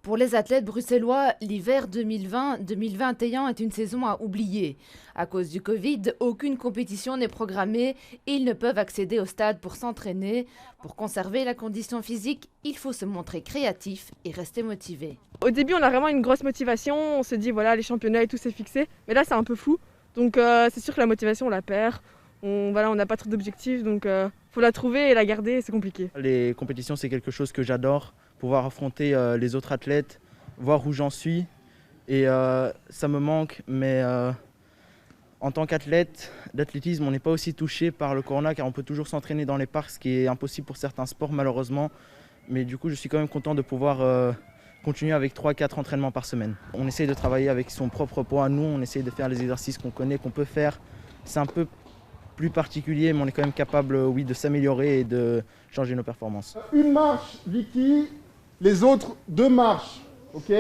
Pour les athlètes bruxellois, l'hiver 2020-2021 est une saison à oublier. À cause du Covid, aucune compétition n'est programmée et ils ne peuvent accéder au stade pour s'entraîner. Pour conserver la condition physique, il faut se montrer créatif et rester motivé. Au début, on a vraiment une grosse motivation. On se dit, voilà, les championnats et tout, c'est fixé. Mais là, c'est un peu flou. Donc, c'est sûr que la motivation, on la perd. On n'a pas trop d'objectifs. Donc, faut la trouver et la garder. C'est compliqué. Les compétitions, c'est quelque chose que j'adore. Pouvoir affronter les autres athlètes, voir où j'en suis. Et ça me manque. Mais en tant qu'athlète d'athlétisme, on n'est pas aussi touché par le corona car on peut toujours s'entraîner dans les parcs, ce qui est impossible pour certains sports malheureusement. Mais du coup, je suis quand même content de pouvoir continuer avec 3-4 entraînements par semaine. On essaye de travailler avec son propre poids. Nous, on essaye de faire les exercices qu'on connaît, qu'on peut faire. C'est un peu plus particulier, mais on est quand même capable, oui, de s'améliorer et de changer nos performances. Une marche, Vicky, les autres 2 marches, ok ?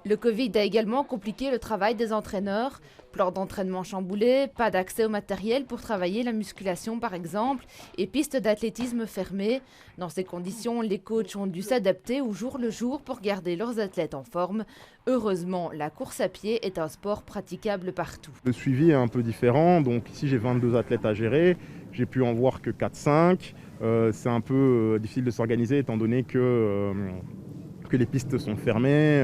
Le Covid a également compliqué le travail des entraîneurs. Plan d'entraînement chamboulé, pas d'accès au matériel pour travailler la musculation par exemple, et pistes d'athlétisme fermées. Dans ces conditions, les coachs ont dû s'adapter au jour le jour pour garder leurs athlètes en forme. Heureusement, la course à pied est un sport praticable partout. Le suivi est un peu différent, donc ici j'ai 22 athlètes à gérer, j'ai pu en voir que 4-5. C'est un peu difficile de s'organiser étant donné que les pistes sont fermées.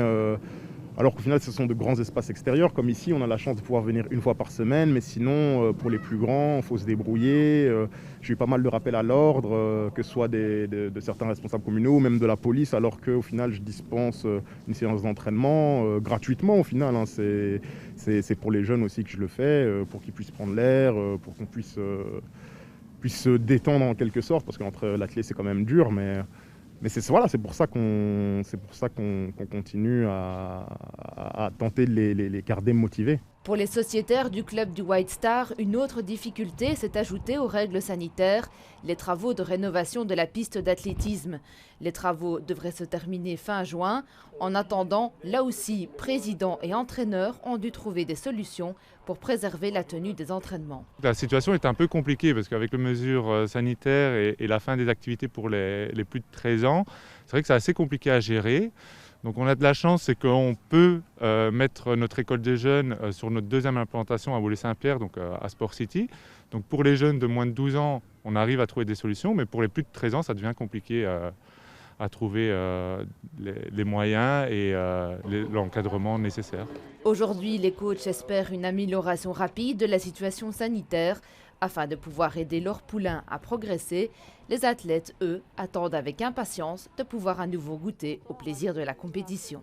Alors qu'au final, ce sont de grands espaces extérieurs. Comme ici, on a la chance de pouvoir venir une fois par semaine. Mais sinon, pour les plus grands, il faut se débrouiller. J'ai eu pas mal de rappels à l'ordre, que ce soit de certains responsables communaux ou même de la police, alors qu'au final, je dispense une séance d'entraînement gratuitement. Au final, hein. C'est pour les jeunes aussi que je le fais, pour qu'ils puissent prendre l'air, pour qu'on puisse se détendre en quelque sorte. Parce qu'entre l'athlète, c'est quand même dur. Mais c'est pour ça qu'on continue à tenter de les garder motivés. Pour les sociétaires du club du White Star, une autre difficulté s'est ajoutée aux règles sanitaires, les travaux de rénovation de la piste d'athlétisme. Les travaux devraient se terminer fin juin. En attendant, là aussi, président et entraîneurs ont dû trouver des solutions pour préserver la tenue des entraînements. La situation est un peu compliquée parce qu'avec les mesures sanitaires et la fin des activités pour les plus de 13 ans, c'est vrai que c'est assez compliqué à gérer. Donc on a de la chance, c'est qu'on peut mettre notre école des jeunes sur notre deuxième implantation à Boulay-Saint-Pierre, donc à Sport City. Donc pour les jeunes de moins de 12 ans, on arrive à trouver des solutions, mais pour les plus de 13 ans, ça devient compliqué à trouver les moyens et l'encadrement nécessaire. Aujourd'hui, les coachs espèrent une amélioration rapide de la situation sanitaire. Afin de pouvoir aider leurs poulains à progresser, les athlètes, eux, attendent avec impatience de pouvoir à nouveau goûter au plaisir de la compétition.